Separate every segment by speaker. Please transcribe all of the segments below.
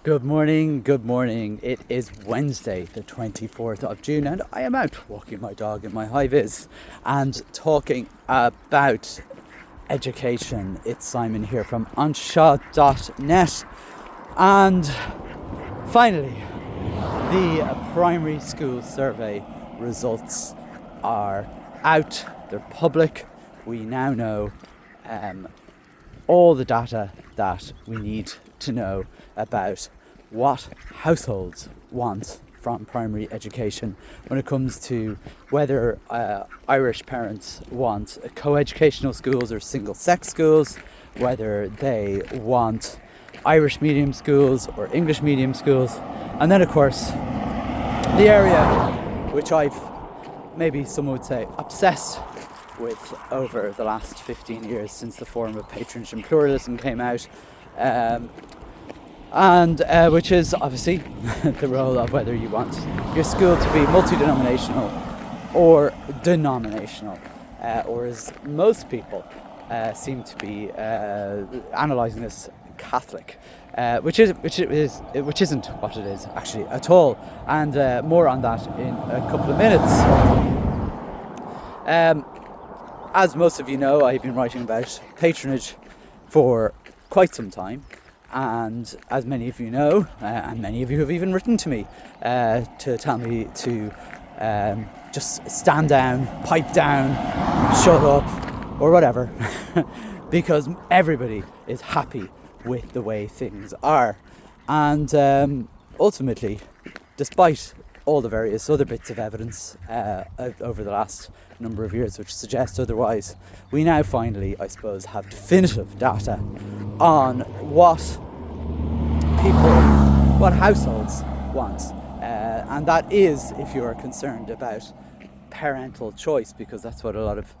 Speaker 1: Good morning. It is Wednesday, the 24th of June, and I am out walking my dog in my high-vis and talking about education. It's Simon here from anshaw.net, and finally, the primary school survey results are out. They're public. We now know all the data that we need to know about what households want from primary education when it comes to whether Irish parents want co-educational schools or single-sex schools, whether they want Irish medium schools or English medium schools, and then of course the area which I've, maybe some would say, obsessed with over the last 15 years since the form of patronage and pluralism came out, and which is obviously the role of whether you want your school to be multi-denominational or denominational, or as most people seem to be analysing this, Catholic, which isn't what it is actually at all, and more on that in a couple of minutes. As most of you know, I've been writing about patronage for quite some time, and as many of you know, and many of you have even written to me to tell me to just stand down, pipe down, shut up, or whatever, because everybody is happy with the way things are. And ultimately, despite all the various other bits of evidence over the last number of years which suggest otherwise, we now finally, I suppose, have definitive data on what households want, and that is, if you are concerned about parental choice, because that's what a lot of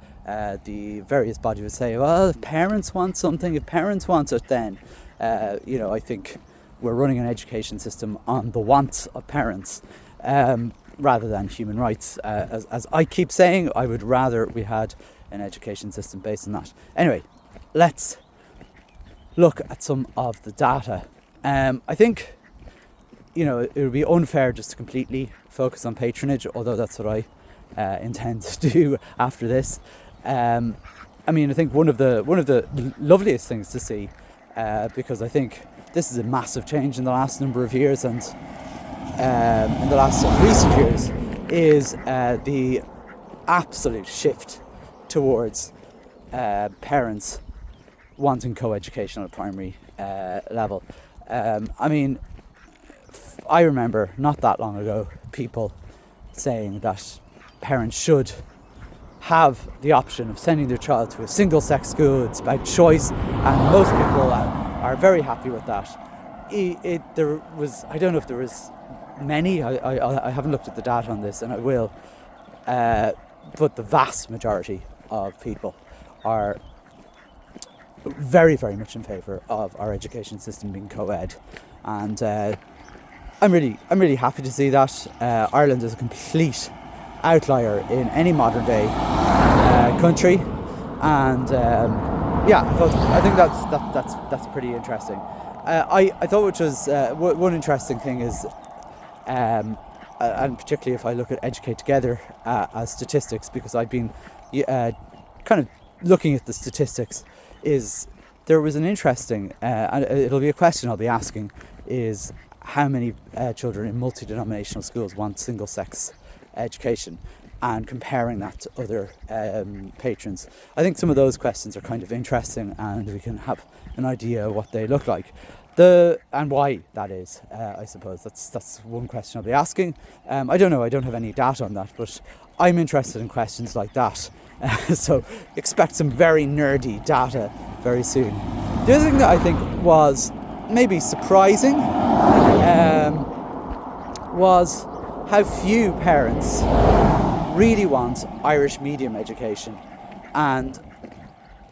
Speaker 1: the various bodies would say. Well, if parents want something, if parents want it, then I think we're running an education system on the wants of parents, rather than human rights. As I keep saying, I would rather we had an education system based on that. Anyway, let's look at some of the data. I think, it would be unfair just to completely focus on patronage, although that's what I intend to do after this. I think one of the loveliest things to see, because I think this is a massive change in the last number of years, and in the last recent years, is the absolute shift towards parents wanting co-education at primary level. I remember not that long ago people saying that parents should have the option of sending their child to a single-sex school. It's about choice, and most people are very happy with that. I don't know if there was many, I haven't looked at the data on this, and I will, but the vast majority of people are very, very much in favour of our education system being co-ed, and I'm really happy to see that. Ireland is a complete outlier in any modern day country, and I think that's pretty interesting. I thought, which was one interesting thing is, and particularly if I look at Educate Together as statistics, because I've been kind of looking at the statistics, is there was an interesting, and it'll be a question I'll be asking, is how many children in multi-denominational schools want single-sex education, and comparing that to other patrons. I think some of those questions are kind of interesting, and we can have an idea of what they look like. And why that is, I suppose. That's one question I'll be asking. I don't know, I don't have any data on that, but I'm interested in questions like that. So expect some very nerdy data very soon. The other thing that I think was maybe surprising was how few parents really want Irish medium education. And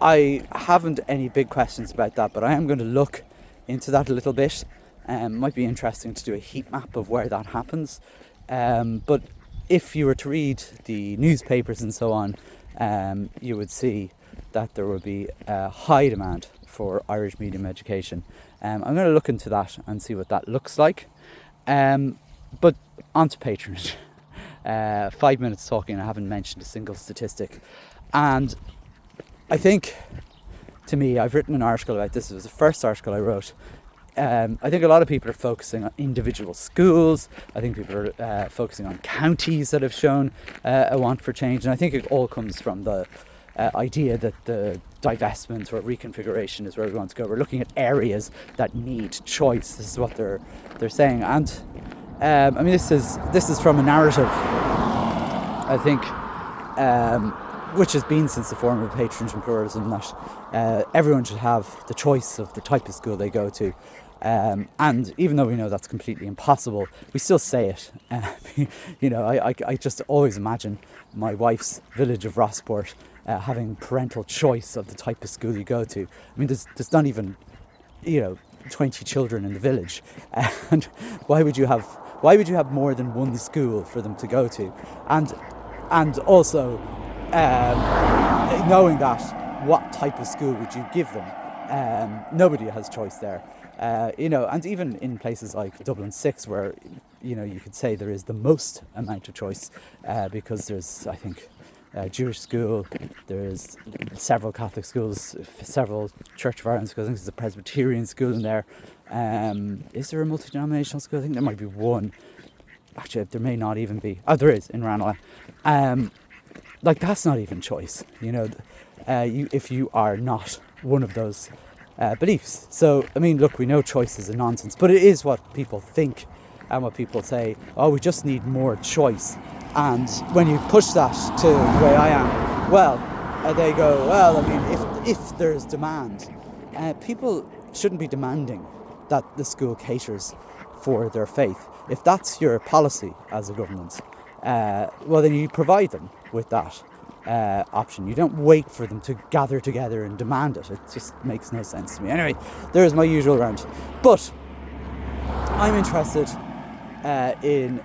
Speaker 1: I haven't any big questions about that, but I am going to look into that a little bit. Might be interesting to do a heat map of where that happens. But if you were to read the newspapers and so on, you would see that there would be a high demand for Irish medium education. I'm going to look into that and see what that looks like. But on to patronage. 5 minutes talking, I haven't mentioned a single statistic. And I think, to me, I've written an article about this. It was the first article I wrote. I think a lot of people are focusing on individual schools. I think people are focusing on counties that have shown a want for change. And I think it all comes from the idea that the divestment or reconfiguration is where we want to go. We're looking at areas that need choice. This is what they're saying. And I mean, this is from a narrative, I think, which has been since the form of patronage and pluralism, that everyone should have the choice of the type of school they go to. And even though we know that's completely impossible, we still say it. I just always imagine my wife's village of Rossport having parental choice of the type of school you go to. I mean, there's not even, 20 children in the village, and why would you have more than one school for them to go to? And also, knowing that, what type of school would you give them? Nobody has choice there. And even in places like Dublin 6, where, you could say there is the most amount of choice, because there's, I think, a Jewish school, there's several Catholic schools, several Church of Ireland schools. I think there's a Presbyterian school in there. Is there a multi-denominational school? I think there might be one. Actually, there may not even be. Oh, there is, in Ranelagh. That's not even choice, if you are not one of those beliefs. So, I mean, look, we know choice is a nonsense, but it is what people think and what people say. Oh, we just need more choice. And when you push that to the way I am, well, they go, well, I mean, if there's demand, people shouldn't be demanding that the school caters for their faith. If that's your policy as a government, well, then you provide them with that option. You don't wait for them to gather together and demand it. It just makes no sense to me. Anyway, there's my usual rant. But I'm interested in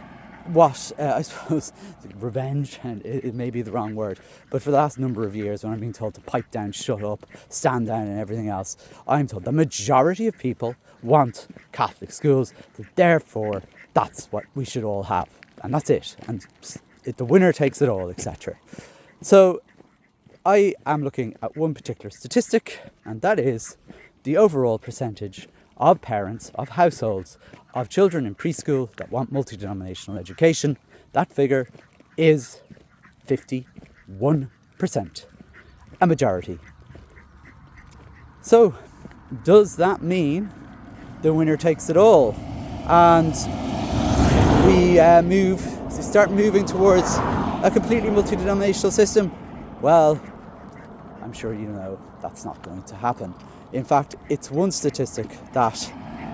Speaker 1: what, I suppose, revenge, and it may be the wrong word, but for the last number of years, when I'm being told to pipe down, shut up, stand down and everything else, I'm told the majority of people want Catholic schools, so therefore that's what we should all have, and that's it, and the winner takes it all, etc. So I am looking at one particular statistic, and that is the overall percentage of parents, of households, of children in preschool that want multi-denominational education. That figure is 51%, a majority. So, does that mean the winner takes it all? And we start moving towards a completely multi-denominational system? Well, I'm sure you know that's not going to happen. In fact, it's one statistic that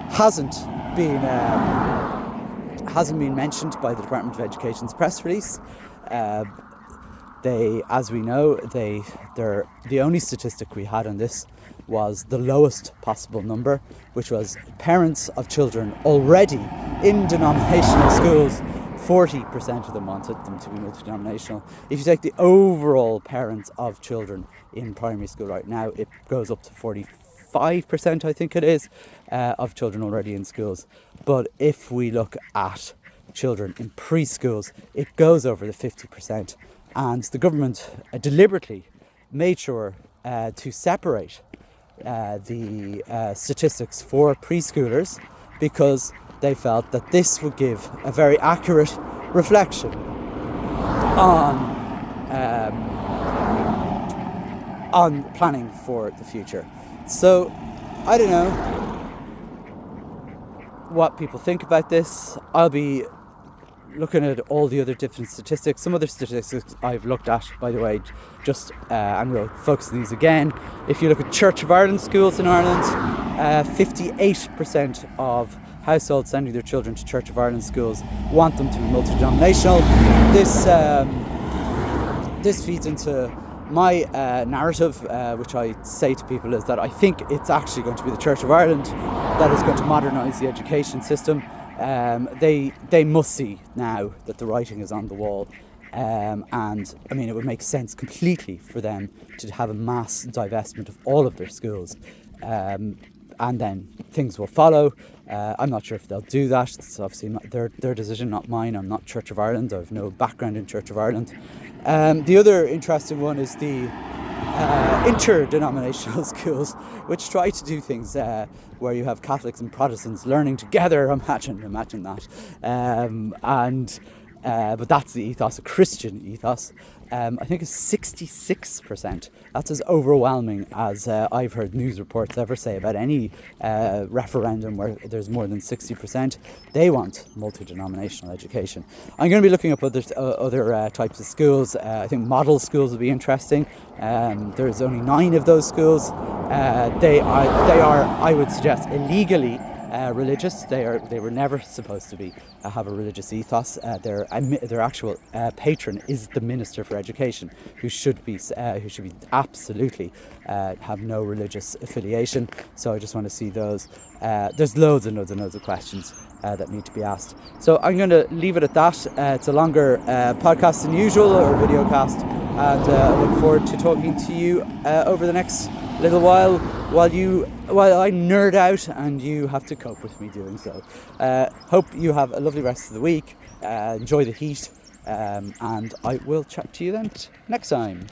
Speaker 1: hasn't been mentioned by the Department of Education's press release. As we know, the only statistic we had on this was the lowest possible number, which was parents of children already in denominational schools. 40% of them wanted them to be multi-denominational. If you take the overall parents of children in primary school right now, it goes up to 45%, I think it is, of children already in schools. But if we look at children in preschools, it goes over the 50%. And the government deliberately made sure to separate the statistics for preschoolers, because they felt that this would give a very accurate reflection on planning for the future. So I don't know what people think about this. I'll be looking at all the other different statistics. Some other statistics I've looked at, by the way, just and we'll focus on these again. If you look at Church of Ireland schools in Ireland, 58% of households sending their children to Church of Ireland schools want them to be multi-denominational. This feeds into my narrative, which I say to people, is that I think it's actually going to be the Church of Ireland that is going to modernise the education system. They must see now that the writing is on the wall, and I mean, it would make sense completely for them to have a mass divestment of all of their schools, and then things will follow. I'm not sure if they'll do that. It's obviously not their decision, not mine. I'm not Church of Ireland. I have no background in Church of Ireland. The other interesting one is the interdenominational schools, which try to do things where you have Catholics and Protestants learning together. Imagine that. But that's the ethos, a Christian ethos. I think it's 66%. That's as overwhelming as I've heard news reports ever say about any referendum where there's more than 60%. They want multi-denominational education. I'm going to be looking up other types of schools. I think model schools will be interesting. There's only 9 of those schools. They are, I would suggest, illegally religious. They were never supposed to have a religious ethos. Their actual patron is the Minister for Education, who should be absolutely have no religious affiliation. So I just want to see those. There's loads and loads of questions that need to be asked. So I'm going to leave it at that. It's a longer podcast than usual, or video cast, and I look forward to talking to you over the next little while I nerd out and you have to cope with me doing so. Hope you have a lovely rest of the week. Enjoy the heat, and I will chat to you then next time.